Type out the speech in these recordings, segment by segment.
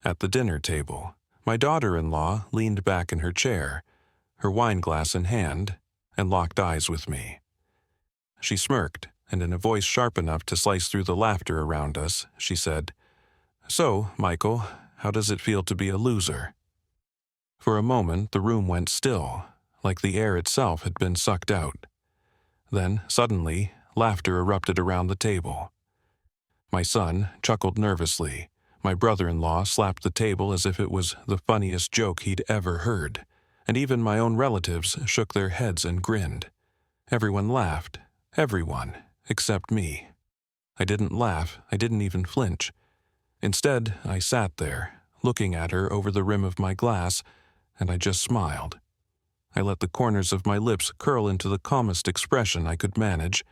At the dinner table, my daughter-in-law leaned back in her chair, her wine glass in hand, and locked eyes with me. She smirked, and in a voice sharp enough to slice through the laughter around us, she said, "So, Michael, how does it feel to be a loser?" For a moment, the room went still, like the air itself had been sucked out. Then, suddenly, laughter erupted around the table. My son chuckled nervously. My brother-in-law slapped the table as if it was the funniest joke he'd ever heard, and even my own relatives shook their heads and grinned. Everyone laughed. Everyone, except me. I didn't laugh. I didn't even flinch. Instead, I sat there, looking at her over the rim of my glass, and I just smiled. I let the corners of my lips curl into the calmest expression I could manage,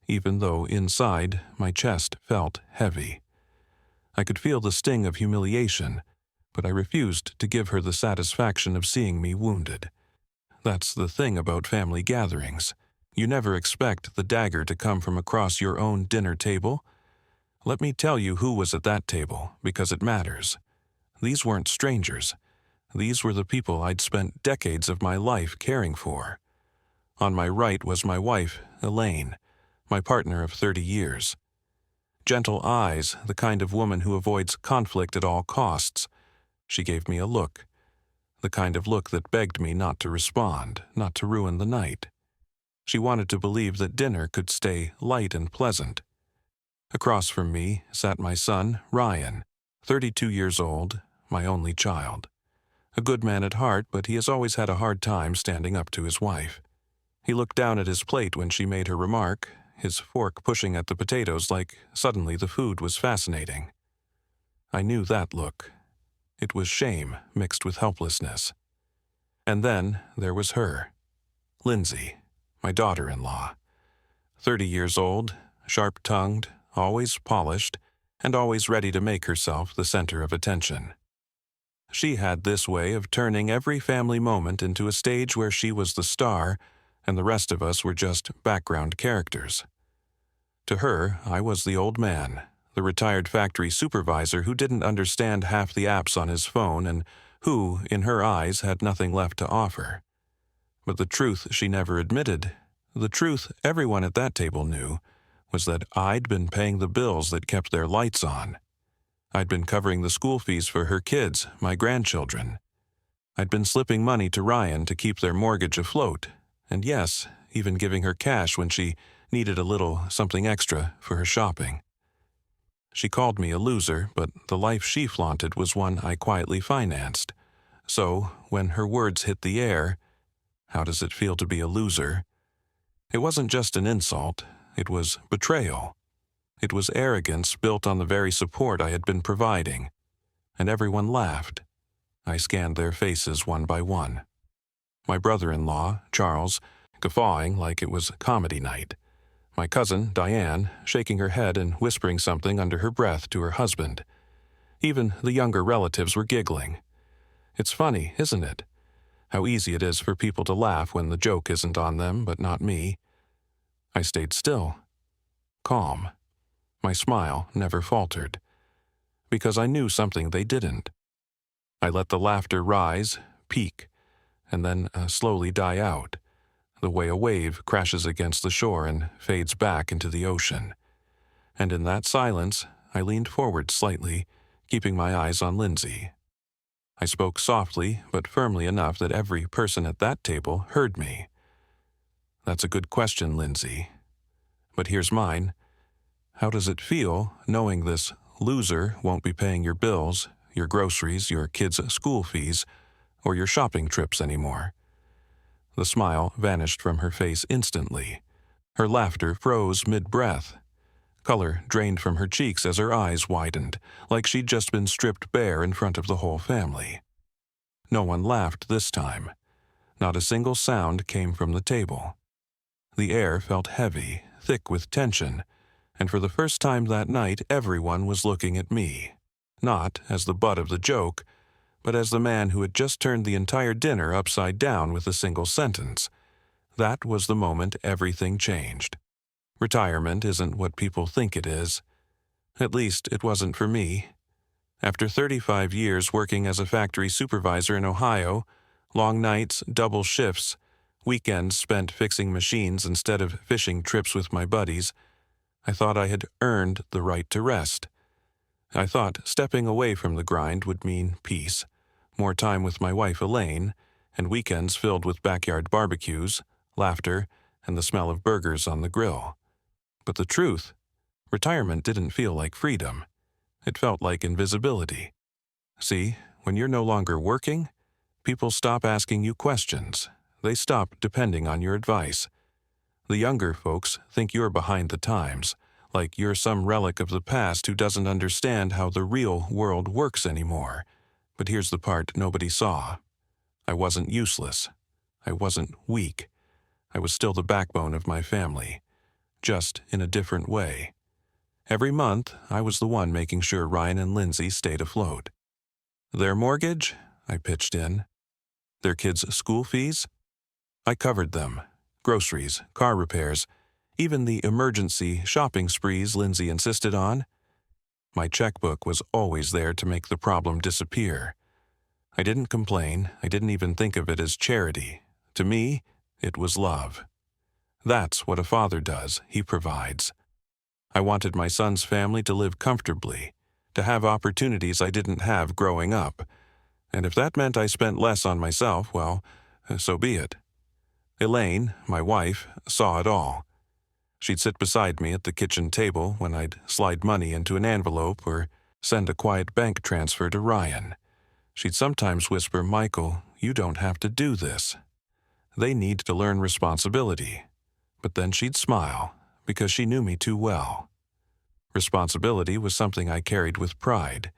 even though inside my chest felt heavy. I could feel the sting of humiliation, but I refused to give her the satisfaction of seeing me wounded. That's the thing about family gatherings. You never expect the dagger to come from across your own dinner table. Let me tell you who was at that table, because it matters. These weren't strangers. These were the people I'd spent decades of my life caring for. On my right was my wife, Elaine, my partner of 30 years. Gentle eyes, the kind of woman who avoids conflict at all costs. She gave me a look, the kind of look that begged me not to respond, not to ruin the night. She wanted to believe that dinner could stay light and pleasant. Across from me sat my son, Ryan, 32 years old, my only child. A good man at heart, but he has always had a hard time standing up to his wife. He looked down at his plate when she made her remark, his fork pushing at the potatoes like suddenly the food was fascinating. I knew that look. It was shame mixed with helplessness. And then there was her, Lindsay, my daughter-in-law. 30 years old, sharp-tongued, always polished, and always ready to make herself the center of attention. She had this way of turning every family moment into a stage where she was the star and the rest of us were just background characters. To her, I was the old man, the retired factory supervisor who didn't understand half the apps on his phone and who, in her eyes, had nothing left to offer. But the truth she never admitted, the truth everyone at that table knew, was that I'd been paying the bills that kept their lights on. I'd been covering the school fees for her kids, my grandchildren. I'd been slipping money to Ryan to keep their mortgage afloat, and yes, even giving her cash when she needed a little something extra for her shopping. She called me a loser, but the life she flaunted was one I quietly financed. So, when her words hit the air, "How does it feel to be a loser?" it wasn't just an insult, it was betrayal. It was arrogance built on the very support I had been providing. And everyone laughed. I scanned their faces one by one. My brother-in-law, Charles, guffawing like it was comedy night. My cousin, Diane, shaking her head and whispering something under her breath to her husband. Even the younger relatives were giggling. It's funny, isn't it? How easy it is for people to laugh when the joke isn't on them, but not me. I stayed still, calm. My smile never faltered, because I knew something they didn't. I let the laughter rise, peak, and then slowly die out, the way a wave crashes against the shore and fades back into the ocean. And in that silence, I leaned forward slightly, keeping my eyes on Lindsay. I spoke softly but firmly enough that every person at that table heard me. "That's a good question, Lindsay. But here's mine. How does it feel knowing this loser won't be paying your bills, your groceries, your kids' school fees, or your shopping trips anymore?" The smile vanished from her face instantly. Her laughter froze mid-breath. Color drained from her cheeks as her eyes widened, like she'd just been stripped bare in front of the whole family. No one laughed this time. Not a single sound came from the table. The air felt heavy, thick with tension, and for the first time that night everyone was looking at me, not as the butt of the joke, but as the man who had just turned the entire dinner upside down with a single sentence. That was the moment everything changed. Retirement isn't what people think it is. At least it wasn't for me. After 35 years working as a factory supervisor in Ohio, long nights, double shifts, weekends spent fixing machines instead of fishing trips with my buddies, I thought I had earned the right to rest. I thought stepping away from the grind would mean peace, more time with my wife Elaine, and weekends filled with backyard barbecues, laughter, and the smell of burgers on the grill. But the truth, retirement didn't feel like freedom. It felt like invisibility. See, when you're no longer working, people stop asking you questions. They stop depending on your advice. The younger folks think you're behind the times, like you're some relic of the past who doesn't understand how the real world works anymore. But here's the part nobody saw. I wasn't useless. I wasn't weak. I was still the backbone of my family, just in a different way. Every month, I was the one making sure Ryan and Lindsay stayed afloat. Their mortgage? I pitched in. Their kids' school fees? I covered them. Groceries, car repairs, even the emergency shopping sprees Lindsay insisted on. My checkbook was always there to make the problem disappear. I didn't complain. I didn't even think of it as charity. To me, it was love. That's what a father does. He provides. I wanted my son's family to live comfortably, to have opportunities I didn't have growing up. And if that meant I spent less on myself, well, so be it. Elaine, my wife, saw it all. She'd sit beside me at the kitchen table when I'd slide money into an envelope or send a quiet bank transfer to Ryan. She'd sometimes whisper, "Michael, you don't have to do this. They need to learn responsibility." But then she'd smile, because she knew me too well. Responsibility was something I carried with pride,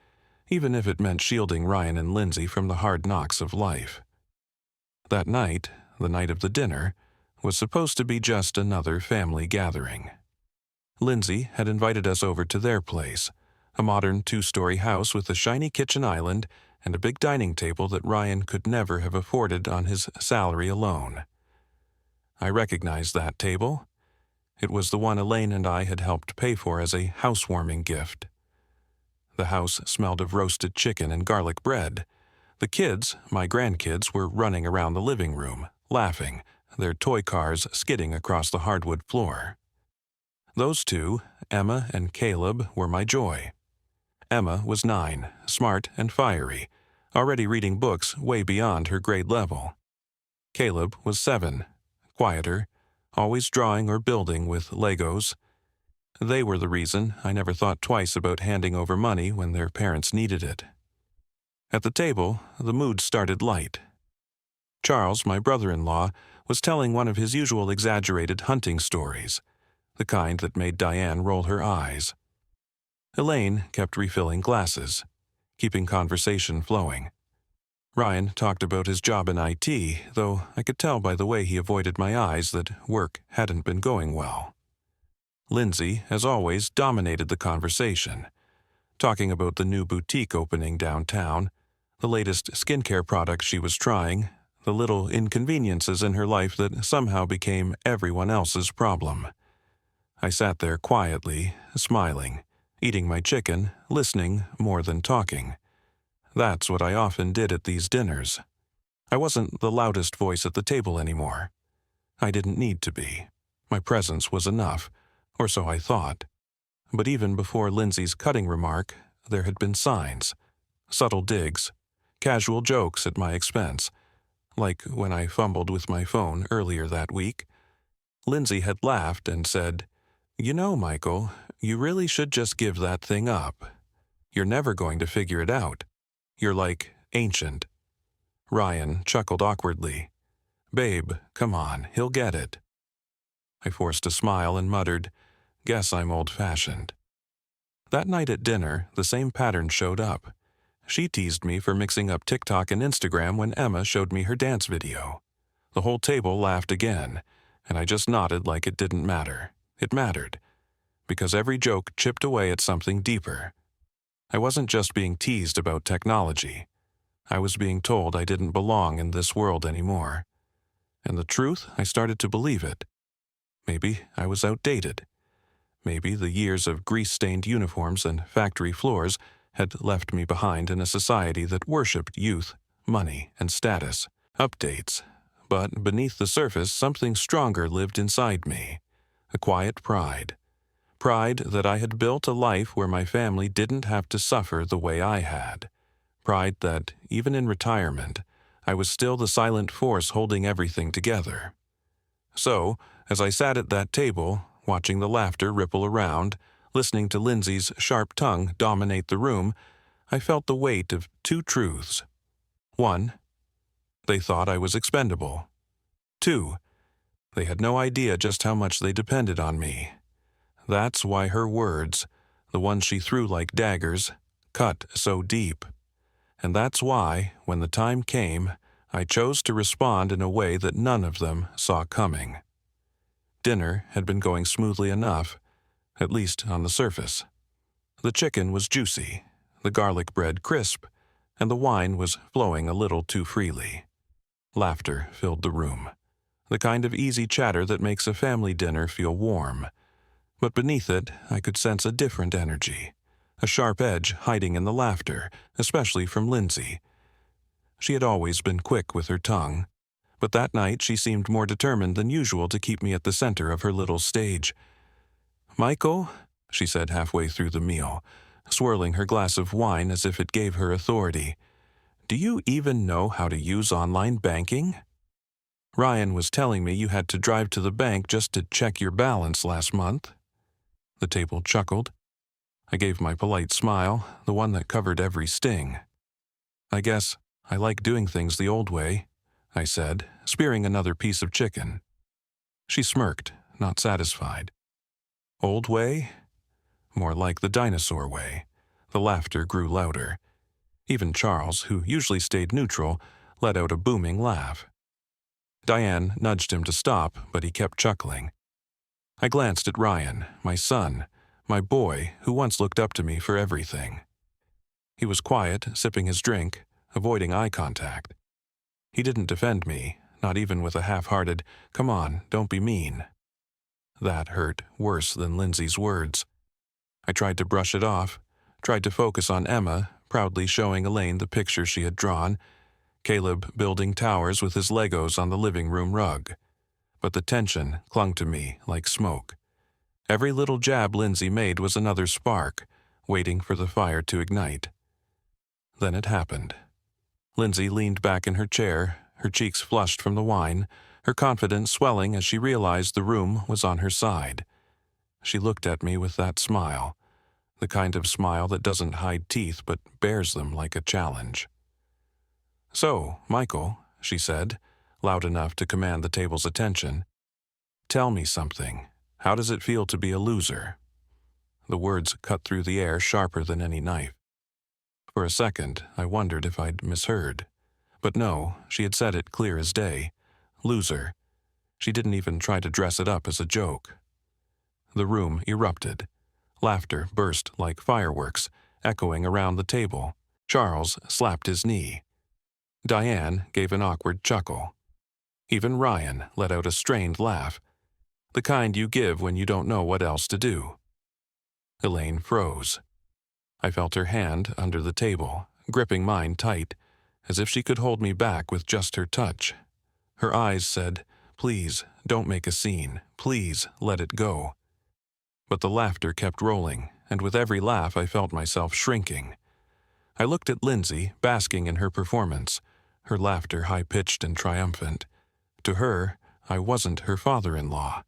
even if it meant shielding Ryan and Lindsay from the hard knocks of life. That night, the night of the dinner, was supposed to be just another family gathering. Lindsay had invited us over to their place, a modern 2-story house with a shiny kitchen island and a big dining table that Ryan could never have afforded on his salary alone. I recognized that table. It was the one Elaine and I had helped pay for as a housewarming gift. The house smelled of roasted chicken and garlic bread. The kids, my grandkids, were running around the living room, laughing, their toy cars skidding across the hardwood floor. Those two, Emma and Caleb, were my joy. Emma was 9, smart and fiery, already reading books way beyond her grade level. Caleb was 7, quieter, always drawing or building with Legos. They were the reason I never thought twice about handing over money when their parents needed it. At the table, the mood started light. Charles, my brother-in-law, was telling one of his usual exaggerated hunting stories, the kind that made Diane roll her eyes. Elaine kept refilling glasses, keeping conversation flowing. Ryan talked about his job in IT, though I could tell by the way he avoided my eyes that work hadn't been going well. Lindsay, as always, dominated the conversation, talking about the new boutique opening downtown, the latest skincare products she was trying, the little inconveniences in her life that somehow became everyone else's problem. I sat there quietly, smiling, eating my chicken, listening more than talking. That's what I often did at these dinners. I wasn't the loudest voice at the table anymore. I didn't need to be. My presence was enough, or so I thought. But even before Lindsay's cutting remark, there had been signs, subtle digs, casual jokes at my expense, like when I fumbled with my phone earlier that week. Lindsay had laughed and said, "You know, Michael, you really should just give that thing up. You're never going to figure it out. You're like ancient." Ryan chuckled awkwardly. "Babe, come on, he'll get it." I forced a smile and muttered, "Guess I'm old-fashioned." That night at dinner, the same pattern showed up. She teased me for mixing up TikTok and Instagram when Emma showed me her dance video. The whole table laughed again, and I just nodded like it didn't matter. It mattered, because every joke chipped away at something deeper. I wasn't just being teased about technology. I was being told I didn't belong in this world anymore. And the truth, I started to believe it. Maybe I was outdated. Maybe the years of grease-stained uniforms and factory floors had left me behind in a society that worshipped youth, money, and status, updates. But beneath the surface, something stronger lived inside me, a quiet pride. Pride that I had built a life where my family didn't have to suffer the way I had. Pride that, even in retirement, I was still the silent force holding everything together. So, as I sat at that table, watching the laughter ripple around, listening to Lindsay's sharp tongue dominate the room, I felt the weight of two truths. 1, they thought I was expendable. 2, they had no idea just how much they depended on me. That's why her words, the ones she threw like daggers, cut so deep. And that's why, when the time came, I chose to respond in a way that none of them saw coming. Dinner had been going smoothly enough, at least on the surface. The chicken was juicy, the garlic bread crisp, and the wine was flowing a little too freely. Laughter filled the room, the kind of easy chatter that makes a family dinner feel warm. But beneath it, I could sense a different energy, a sharp edge hiding in the laughter, especially from Lindsay. She had always been quick with her tongue, but that night she seemed more determined than usual to keep me at the center of her little stage. "Michael," she said halfway through the meal, swirling her glass of wine as if it gave her authority, "do you even know how to use online banking? Ryan was telling me you had to drive to the bank just to check your balance last month." The table chuckled. I gave my polite smile, the one that covered every sting. "I guess I like doing things the old way," I said, spearing another piece of chicken. She smirked, not satisfied. "Old way?" "More like the dinosaur way." The laughter grew louder. Even Charles, who usually stayed neutral, let out a booming laugh. Diane nudged him to stop, but he kept chuckling. I glanced at Ryan, my son, my boy, who once looked up to me for everything. He was quiet, sipping his drink, avoiding eye contact. He didn't defend me, not even with a half-hearted, "Come on, don't be mean." That hurt worse than Lindsay's words. I tried to brush it off, tried to focus on Emma, proudly showing Elaine the picture she had drawn, Caleb building towers with his Legos on the living room rug. But the tension clung to me like smoke. Every little jab Lindsay made was another spark, waiting for the fire to ignite. Then it happened. Lindsay leaned back in her chair, her cheeks flushed from the wine, her confidence swelling as she realized the room was on her side. She looked at me with that smile, the kind of smile that doesn't hide teeth but bears them like a challenge. "So, Michael," she said, loud enough to command the table's attention, "tell me something. How does it feel to be a loser?" The words cut through the air sharper than any knife. For a second, I wondered if I'd misheard. But no, she had said it clear as day. Loser. She didn't even try to dress it up as a joke. The room erupted. Laughter burst like fireworks, echoing around the table. Charles slapped his knee. Diane gave an awkward chuckle. Even Ryan let out a strained laugh, the kind you give when you don't know what else to do. Elaine froze. I felt her hand under the table, gripping mine tight, as if she could hold me back with just her touch. Her eyes said, "Please, don't make a scene. Please, let it go." But the laughter kept rolling, and with every laugh I felt myself shrinking. I looked at Lindsay, basking in her performance, her laughter high-pitched and triumphant. To her, I wasn't her father-in-law.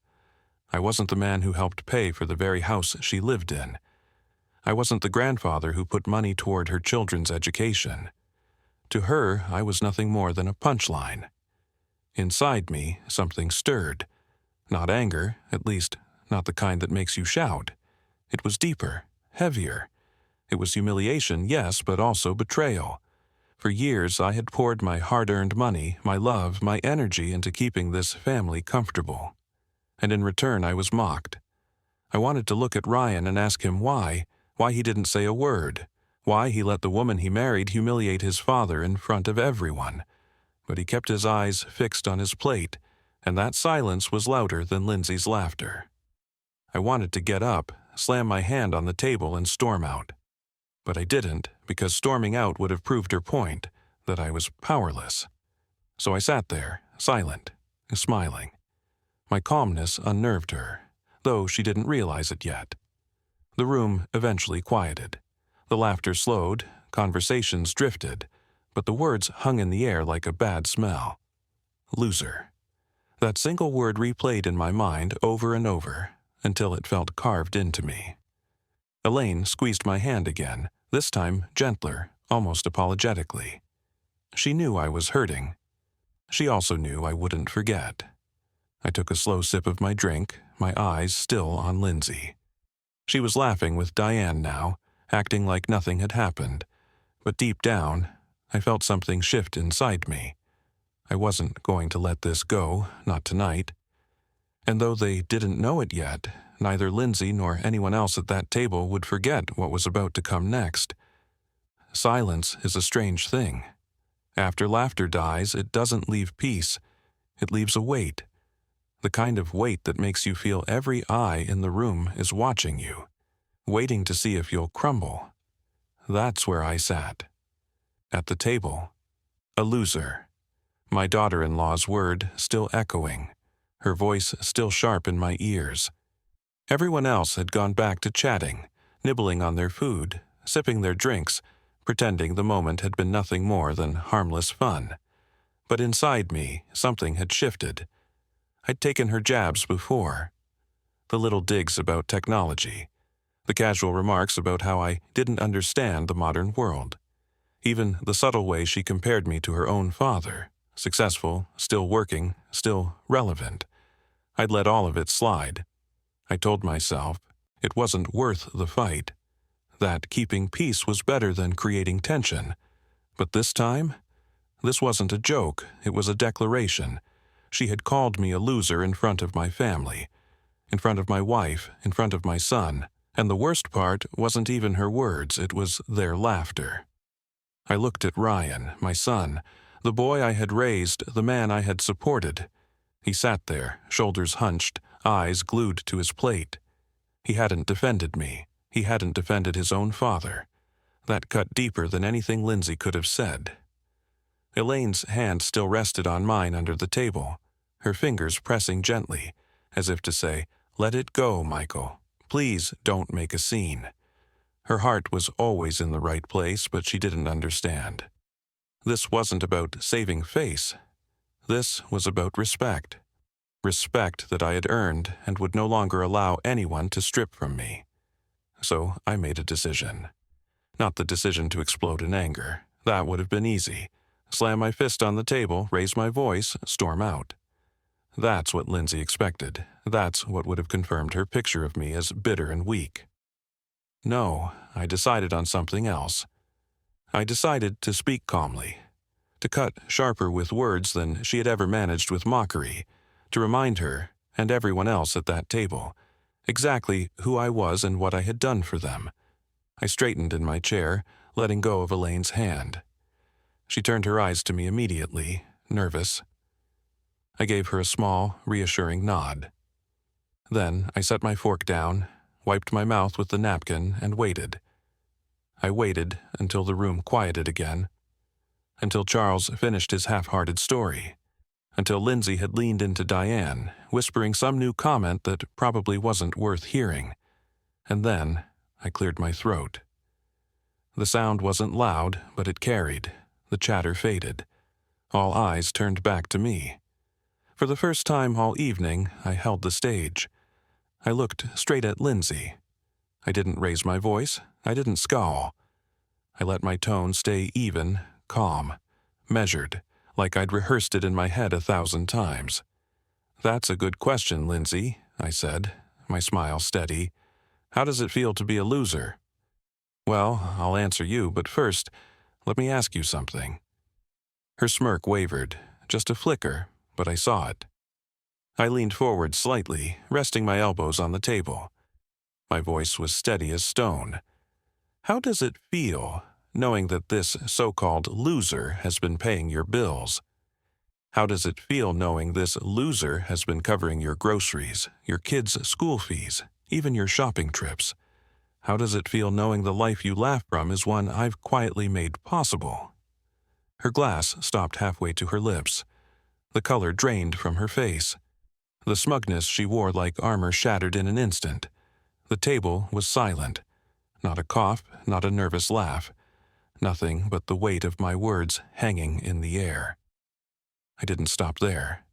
I wasn't the man who helped pay for the very house she lived in. I wasn't the grandfather who put money toward her children's education. To her, I was nothing more than a punchline. Inside me, something stirred. Not anger, at least not the kind that makes you shout. It was deeper, heavier. It was humiliation, yes, but also betrayal. For years, I had poured my hard-earned money, my love, my energy into keeping this family comfortable. And in return, I was mocked. I wanted to look at Ryan and ask him why he didn't say a word, why he let the woman he married humiliate his father in front of everyone. But he kept his eyes fixed on his plate, and that silence was louder than Lindsay's laughter. I wanted to get up, slam my hand on the table, and storm out. But I didn't, because storming out would have proved her point, that I was powerless. So I sat there, silent, smiling. My calmness unnerved her, though she didn't realize it yet. The room eventually quieted. The laughter slowed, conversations drifted, but the words hung in the air like a bad smell. Loser. That single word replayed in my mind over and over, until it felt carved into me. Elaine squeezed my hand again, this time gentler, almost apologetically. She knew I was hurting. She also knew I wouldn't forget. I took a slow sip of my drink, my eyes still on Lindsay. She was laughing with Diane now, acting like nothing had happened, but deep down, I felt something shift inside me. I wasn't going to let this go, not tonight. And though they didn't know it yet, neither Lindsay nor anyone else at that table would forget what was about to come next. Silence is a strange thing. After laughter dies, it doesn't leave peace. It leaves a weight. The kind of weight that makes you feel every eye in the room is watching you, waiting to see if you'll crumble. That's where I sat. At the table. A loser. My daughter-in-law's word still echoing, her voice still sharp in my ears. Everyone else had gone back to chatting, nibbling on their food, sipping their drinks, pretending the moment had been nothing more than harmless fun. But inside me, something had shifted. I'd taken her jabs before. The little digs about technology, the casual remarks about how I didn't understand the modern world. Even the subtle way she compared me to her own father, successful, still working, still relevant. I'd let all of it slide. I told myself it wasn't worth the fight, that keeping peace was better than creating tension. But this time, this wasn't a joke, it was a declaration. She had called me a loser in front of my family, in front of my wife, in front of my son, and the worst part wasn't even her words, it was their laughter. I looked at Ryan, my son, the boy I had raised, the man I had supported. He sat there, shoulders hunched, eyes glued to his plate. He hadn't defended me. He hadn't defended his own father. That cut deeper than anything Lindsay could have said. Elaine's hand still rested on mine under the table, her fingers pressing gently, as if to say, "Let it go, Michael. Please don't make a scene." Her heart was always in the right place, but she didn't understand. This wasn't about saving face. This was about respect. Respect that I had earned and would no longer allow anyone to strip from me. So I made a decision. Not the decision to explode in anger. That would have been easy. Slam my fist on the table, raise my voice, storm out. That's what Lindsay expected. That's what would have confirmed her picture of me as bitter and weak. No, I decided on something else. I decided to speak calmly, to cut sharper with words than she had ever managed with mockery, to remind her, and everyone else at that table, exactly who I was and what I had done for them. I straightened in my chair, letting go of Elaine's hand. She turned her eyes to me immediately, nervous. I gave her a small, reassuring nod. Then I set my fork down, wiped my mouth with the napkin, and waited. I waited until the room quieted again, until Charles finished his half-hearted story, until Lindsay had leaned into Diane, whispering some new comment that probably wasn't worth hearing. And then I cleared my throat. The sound wasn't loud, but it carried. The chatter faded. All eyes turned back to me. For the first time all evening, I held the stage. I looked straight at Lindsay. I didn't raise my voice. I didn't scowl. I let my tone stay even, calm, measured, like I'd rehearsed it in my head 1,000 times. "That's a good question, Lindsay," I said, my smile steady. "How does it feel to be a loser?" "Well, I'll answer you, but first, let me ask you something." Her smirk wavered, just a flicker, but I saw it. I leaned forward slightly, resting my elbows on the table. My voice was steady as stone. "How does it feel, knowing that this so-called loser has been paying your bills? How does it feel knowing this loser has been covering your groceries, your kids' school fees, even your shopping trips? How does it feel knowing the life you laugh from is one I've quietly made possible? Her glass stopped halfway to her lips. The color drained from her face. The smugness she wore like armor shattered in an instant. The table was silent. Not a cough, not a nervous laugh. Nothing but the weight of my words hanging in the air. I didn't stop there.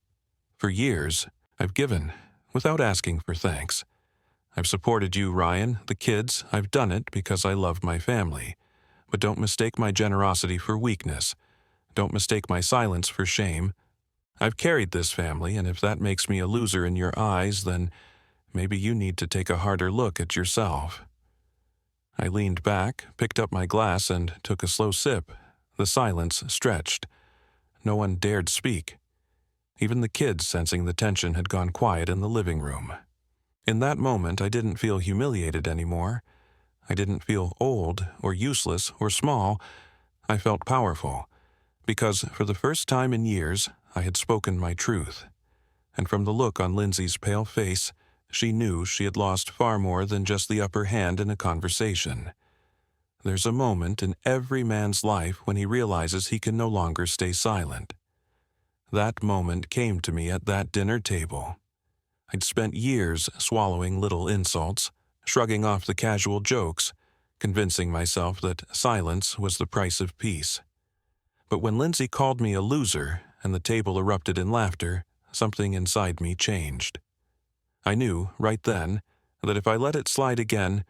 For years, I've given, without asking for thanks. I've supported you, Ryan, the kids. I've done it because I love my family. But don't mistake my generosity for weakness. Don't mistake my silence for shame. I've carried this family, and if that makes me a loser in your eyes, then maybe you need to take a harder look at yourself. I leaned back, picked up my glass, and took a slow sip. The silence stretched. No one dared speak. Even the kids, sensing the tension, had gone quiet in the living room. In that moment, I didn't feel humiliated anymore. I didn't feel old or useless or small. I felt powerful, because for the first time in years, I had spoken my truth. And from the look on Lindsay's pale face, she knew she had lost far more than just the upper hand in a conversation. There's a moment in every man's life when he realizes he can no longer stay silent. That moment came to me at that dinner table. I'd spent years swallowing little insults, shrugging off the casual jokes, convincing myself that silence was the price of peace. But when Lindsay called me a loser and the table erupted in laughter, something inside me changed. I knew, right then, that if I let it slide again,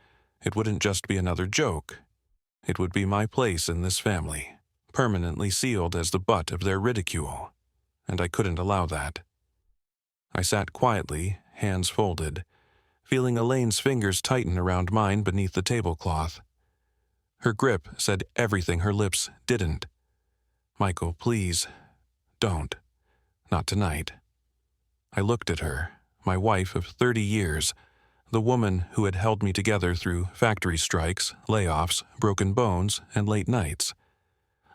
it wouldn't just be another joke. It would be my place in this family, permanently sealed as the butt of their ridicule. And I couldn't allow that. I sat quietly, hands folded, feeling Elaine's fingers tighten around mine beneath the tablecloth. Her grip said everything her lips didn't. Michael, please, don't. Not tonight. I looked at her, my wife of 30 years, the woman who had held me together through factory strikes, layoffs, broken bones, and late nights.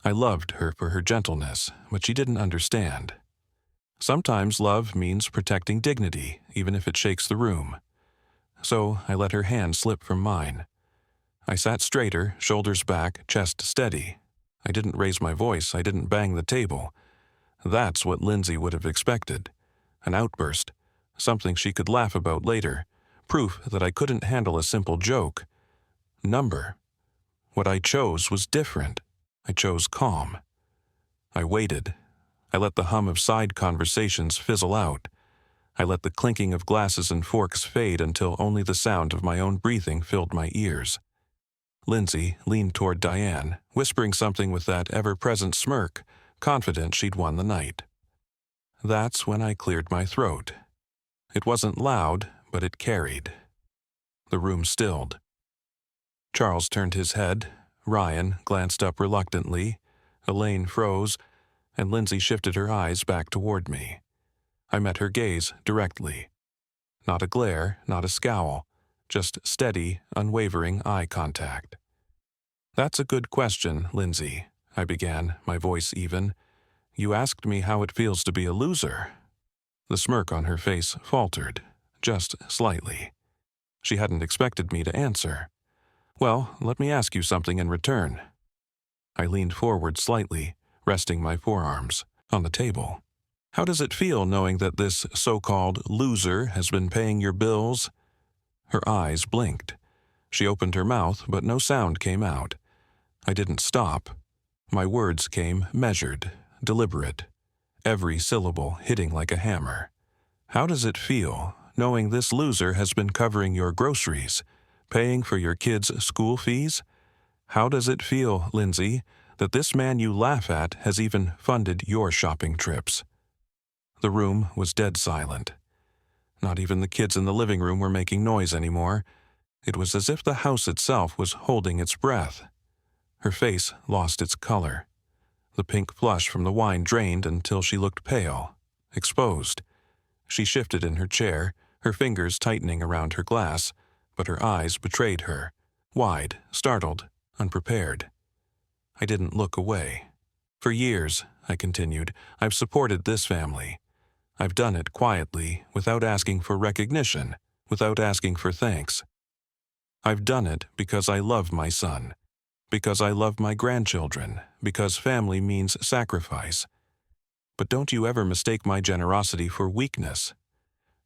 I loved her for her gentleness, but she didn't understand. Sometimes love means protecting dignity, even if it shakes the room. So I let her hand slip from mine. I sat straighter, shoulders back, chest steady. I didn't raise my voice, I didn't bang the table. That's what Lindsay would have expected. An outburst, something she could laugh about later, proof that I couldn't handle a simple joke. Number. What I chose was different. I chose calm. I waited. I let the hum of side conversations fizzle out. I let the clinking of glasses and forks fade until only the sound of my own breathing filled my ears. Lindsay leaned toward Diane, whispering something with that ever-present smirk, confident she'd won the night. That's when I cleared my throat. It wasn't loud, but it carried. The room stilled. Charles turned his head, Ryan glanced up reluctantly, Elaine froze, and Lindsay shifted her eyes back toward me. I met her gaze directly. Not a glare, not a scowl, just steady, unwavering eye contact. That's a good question, Lindsay, I began, my voice even. You asked me how it feels to be a loser. The smirk on her face faltered, just slightly. She hadn't expected me to answer. Well, let me ask you something in return. I leaned forward slightly, resting my forearms on the table. How does it feel knowing that this so-called loser has been paying your bills? Her eyes blinked. She opened her mouth, but no sound came out. I didn't stop. My words came measured, deliberate, every syllable hitting like a hammer. How does it feel knowing this loser has been covering your groceries, paying for your kids' school fees? How does it feel, Lindsay, that this man you laugh at has even funded your shopping trips? The room was dead silent. Not even the kids in the living room were making noise anymore. It was as if the house itself was holding its breath. Her face lost its color. The pink flush from the wine drained until she looked pale, exposed. She shifted in her chair, her fingers tightening around her glass, but her eyes betrayed her, wide, startled, unprepared. I didn't look away. For years, I continued, I've supported this family. I've done it quietly, without asking for recognition, without asking for thanks. I've done it because I love my son, because I love my grandchildren, because family means sacrifice. But don't you ever mistake my generosity for weakness.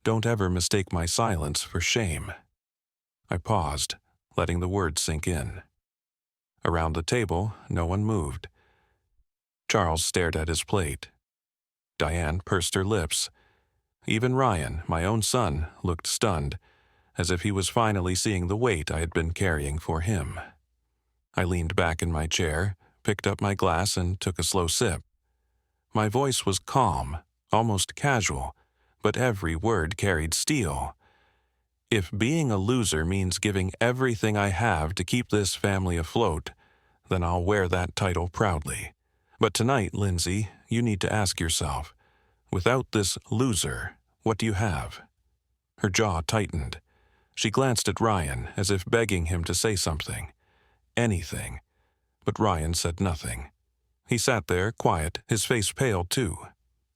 Don't ever mistake my silence for shame." I paused, letting the words sink in. Around the table, no one moved. Charles stared at his plate. Diane pursed her lips. Even Ryan, my own son, looked stunned, as if he was finally seeing the weight I had been carrying for him. I leaned back in my chair, picked up my glass, and took a slow sip. My voice was calm, almost casual, but every word carried steel. If being a loser means giving everything I have to keep this family afloat, then I'll wear that title proudly. But tonight, Lindsay, you need to ask yourself, without this loser, what do you have? Her jaw tightened. She glanced at Ryan as if begging him to say something. Anything. But Ryan said nothing. He sat there, quiet, his face pale too.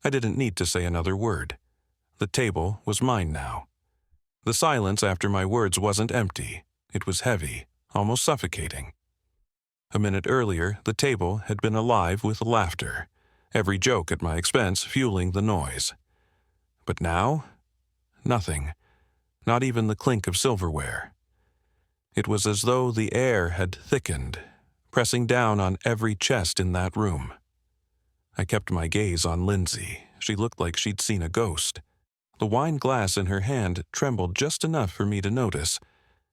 I didn't need to say another word. The table was mine now. The silence after my words wasn't empty. It was heavy, almost suffocating. A minute earlier, the table had been alive with laughter, every joke at my expense fueling the noise. But now, nothing, not even the clink of silverware. It was as though the air had thickened, pressing down on every chest in that room. I kept my gaze on Lindsay. She looked like she'd seen a ghost. The wine glass in her hand trembled just enough for me to notice,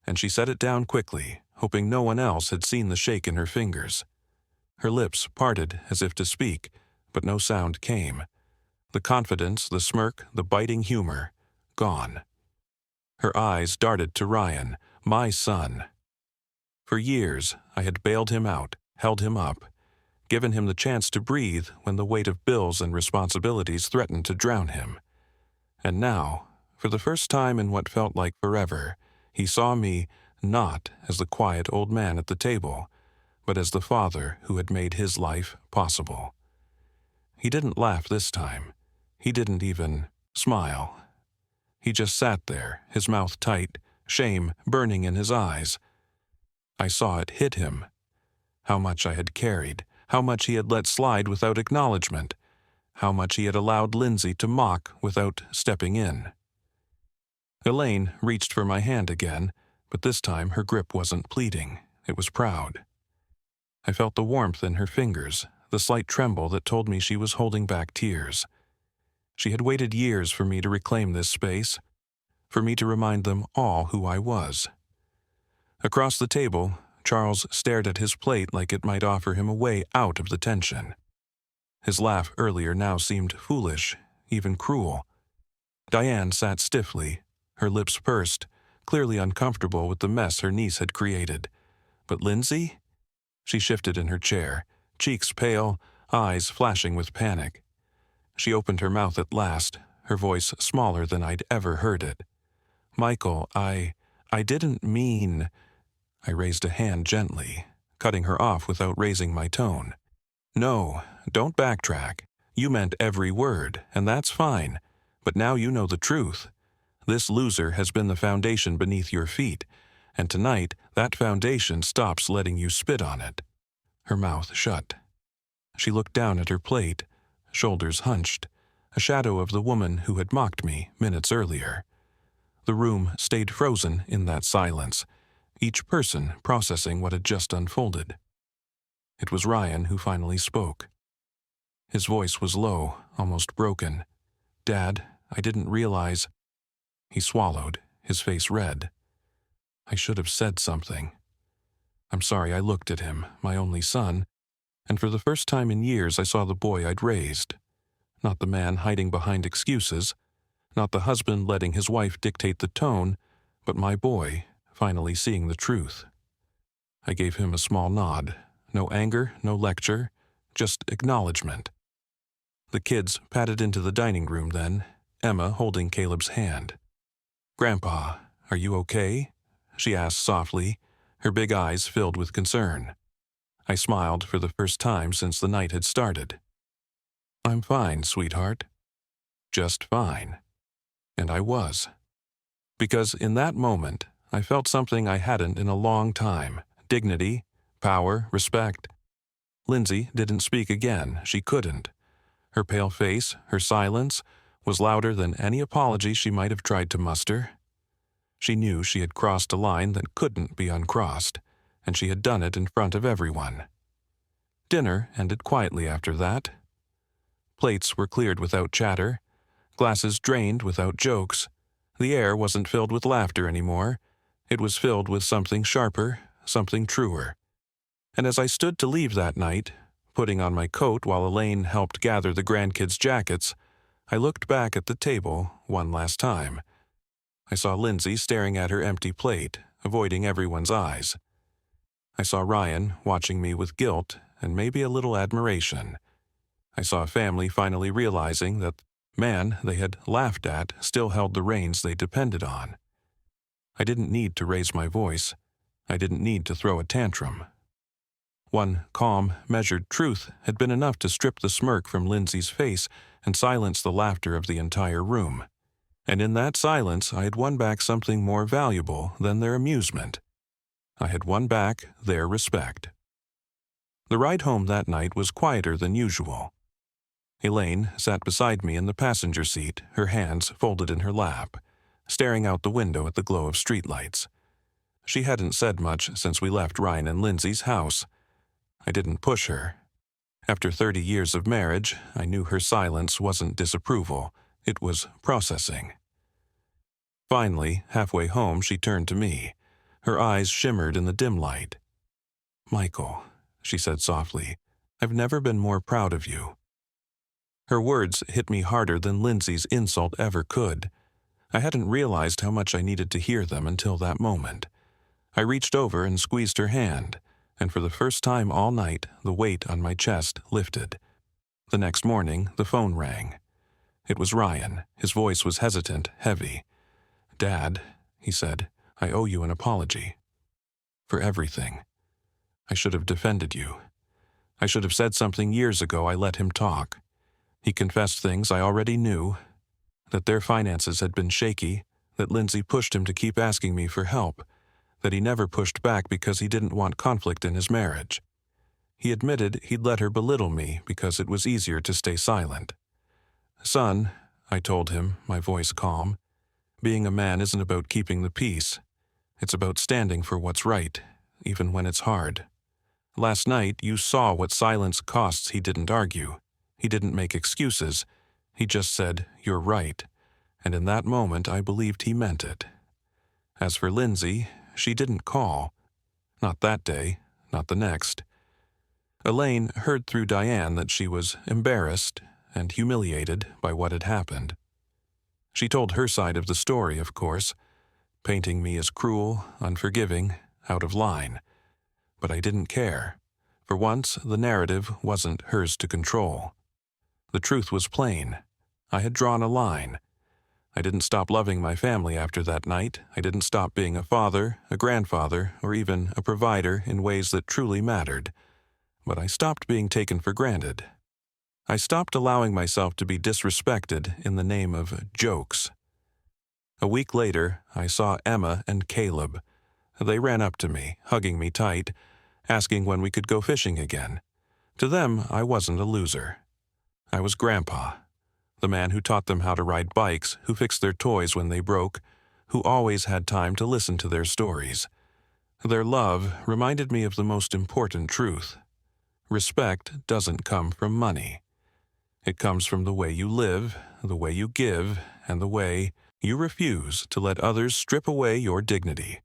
and she set it down quickly, hoping no one else had seen the shake in her fingers. Her lips parted as if to speak, but no sound came. The confidence, the smirk, the biting humor, gone. Her eyes darted to Ryan, my son. For years, I had bailed him out, held him up, given him the chance to breathe when the weight of bills and responsibilities threatened to drown him. And now, for the first time in what felt like forever, he saw me not as the quiet old man at the table, but as the father who had made his life possible. He didn't laugh this time. He didn't even smile. He just sat there, his mouth tight, shame burning in his eyes. I saw it hit him. How much I had carried, how much he had let slide without acknowledgement, how much he had allowed Lindsay to mock without stepping in. Elaine reached for my hand again, but this time her grip wasn't pleading, it was proud. I felt the warmth in her fingers, the slight tremble that told me she was holding back tears. She had waited years for me to reclaim this space, for me to remind them all who I was. Across the table, Charles stared at his plate like it might offer him a way out of the tension. His laugh earlier now seemed foolish, even cruel. Diane sat stiffly, her lips pursed, clearly uncomfortable with the mess her niece had created. But Lindsay? She shifted in her chair, cheeks pale, eyes flashing with panic. She opened her mouth at last, her voice smaller than I'd ever heard it. "Michael, I didn't mean—" I raised a hand gently, cutting her off without raising my tone. "No, don't backtrack. You meant every word, and that's fine. But now you know the truth. This loser has been the foundation beneath your feet, and tonight that foundation stops letting you spit on it." Her mouth shut. She looked down at her plate, shoulders hunched, a shadow of the woman who had mocked me minutes earlier. The room stayed frozen in that silence, each person processing what had just unfolded. It was Ryan who finally spoke. His voice was low, almost broken. "Dad, I didn't realize—" He swallowed, his face red. I should have said something. I'm sorry I looked at him, my only son, and for the first time in years I saw the boy I'd raised. Not the man hiding behind excuses, not the husband letting his wife dictate the tone, but my boy finally seeing the truth. I gave him a small nod. No anger, no lecture, just acknowledgement. The kids padded into the dining room then, Emma holding Caleb's hand. "Grandpa, are you okay?" she asked softly, her big eyes filled with concern. I smiled for the first time since the night had started. "I'm fine, sweetheart. Just fine." And I was. Because in that moment, I felt something I hadn't in a long time. Dignity, power, respect. Lindsay didn't speak again. She couldn't. Her pale face, her silence, was louder than any apology she might have tried to muster. She knew she had crossed a line that couldn't be uncrossed, and she had done it in front of everyone. Dinner ended quietly after that. Plates were cleared without chatter, glasses drained without jokes. The air wasn't filled with laughter anymore. It was filled with something sharper, something truer. And as I stood to leave that night, putting on my coat while Elaine helped gather the grandkids' jackets, I looked back at the table one last time. I saw Lindsay staring at her empty plate, avoiding everyone's eyes. I saw Ryan watching me with guilt and maybe a little admiration. I saw a family finally realizing that the man they had laughed at still held the reins they depended on. I didn't need to raise my voice. I didn't need to throw a tantrum. One calm, measured truth had been enough to strip the smirk from Lindsay's face and silence the laughter of the entire room. And in that silence, I had won back something more valuable than their amusement. I had won back their respect. The ride home that night was quieter than usual. Elaine sat beside me in the passenger seat, her hands folded in her lap, staring out the window at the glow of streetlights. She hadn't said much since we left Ryan and Lindsay's house. I didn't push her. After 30 years of marriage, I knew her silence wasn't disapproval. It was processing. Finally, halfway home, she turned to me. Her eyes shimmered in the dim light. "Michael," she said softly, "I've never been more proud of you." Her words hit me harder than Lindsay's insult ever could. I hadn't realized how much I needed to hear them until that moment. I reached over and squeezed her hand, and for the first time all night, the weight on my chest lifted. The next morning, the phone rang. It was Ryan. His voice was hesitant, heavy. "Dad," he said, "I owe you an apology. For everything. I should have defended you. I should have said something years ago. I let him talk. He confessed things I already knew, that their finances had been shaky, that Lindsay pushed him to keep asking me for help, that he never pushed back because he didn't want conflict in his marriage. He admitted he'd let her belittle me because it was easier to stay silent. Son," I told him, my voice calm, "being a man isn't about keeping the peace. It's about standing for what's right, even when it's hard. Last night, you saw what silence costs." He didn't argue. He didn't make excuses. He just said, "You're right." And in that moment, I believed he meant it. As for Lindsay, she didn't call. Not that day, not the next. Elaine heard through Diane that she was embarrassed and humiliated by what had happened. She told her side of the story, of course, painting me as cruel, unforgiving, out of line. But I didn't care. For once, the narrative wasn't hers to control. The truth was plain. I had drawn a line. I didn't stop loving my family after that night. I didn't stop being a father, a grandfather, or even a provider in ways that truly mattered. But I stopped being taken for granted. I stopped allowing myself to be disrespected in the name of jokes. A week later, I saw Emma and Caleb. They ran up to me, hugging me tight, asking when we could go fishing again. To them, I wasn't a loser. I was Grandpa, the man who taught them how to ride bikes, who fixed their toys when they broke, who always had time to listen to their stories. Their love reminded me of the most important truth. Respect doesn't come from money. It comes from the way you live, the way you give, and the way you refuse to let others strip away your dignity.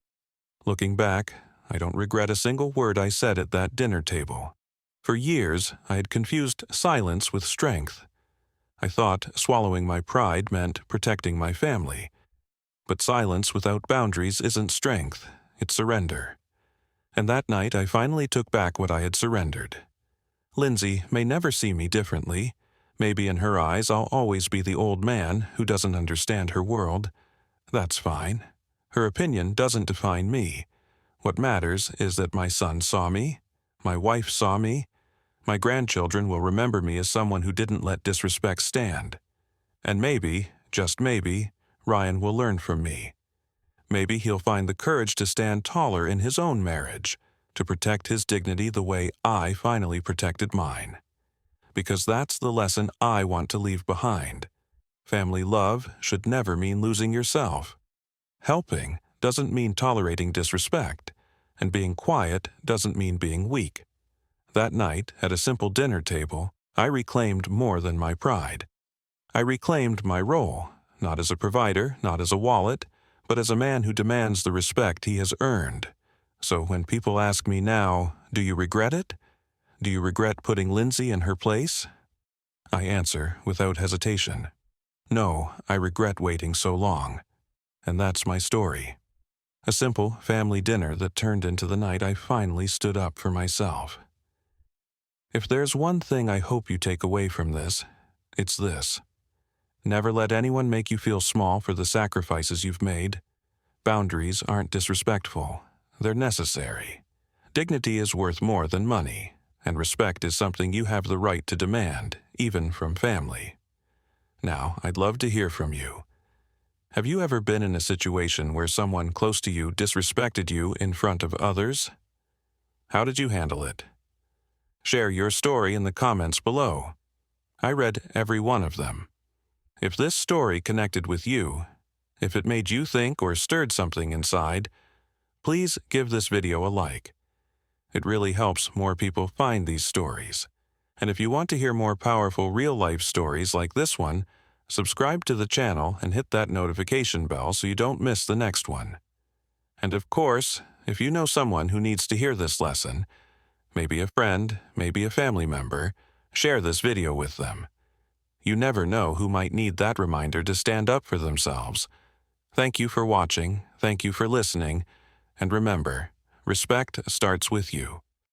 Looking back, I don't regret a single word I said at that dinner table. For years, I had confused silence with strength. I thought swallowing my pride meant protecting my family. But silence without boundaries isn't strength, it's surrender. And that night, I finally took back what I had surrendered. Lindsay may never see me differently. Maybe in her eyes, I'll always be the old man who doesn't understand her world. That's fine. Her opinion doesn't define me. What matters is that my son saw me, my wife saw me, my grandchildren will remember me as someone who didn't let disrespect stand. And maybe, just maybe, Ryan will learn from me. Maybe he'll find the courage to stand taller in his own marriage, to protect his dignity the way I finally protected mine. Because that's the lesson I want to leave behind. Family love should never mean losing yourself. Helping doesn't mean tolerating disrespect, and being quiet doesn't mean being weak. That night, at a simple dinner table, I reclaimed more than my pride. I reclaimed my role, not as a provider, not as a wallet, but as a man who demands the respect he has earned. So when people ask me now, do you regret it? Do you regret putting Lindsay in her place? I answer without hesitation. No, I regret waiting so long. And that's my story. A simple family dinner that turned into the night I finally stood up for myself. If there's one thing I hope you take away from this, it's this. Never let anyone make you feel small for the sacrifices you've made. Boundaries aren't disrespectful. They're necessary. Dignity is worth more than money, and respect is something you have the right to demand, even from family. Now, I'd love to hear from you. Have you ever been in a situation where someone close to you disrespected you in front of others? How did you handle it? Share your story in the comments below. I read every one of them. If this story connected with you, if it made you think or stirred something inside, please give this video a like. It really helps more people find these stories. And if you want to hear more powerful real-life stories like this one, subscribe to the channel and hit that notification bell so you don't miss the next one. And of course, if you know someone who needs to hear this lesson, maybe a friend, maybe a family member, share this video with them. You never know who might need that reminder to stand up for themselves. Thank you for watching, thank you for listening, and remember, respect starts with you.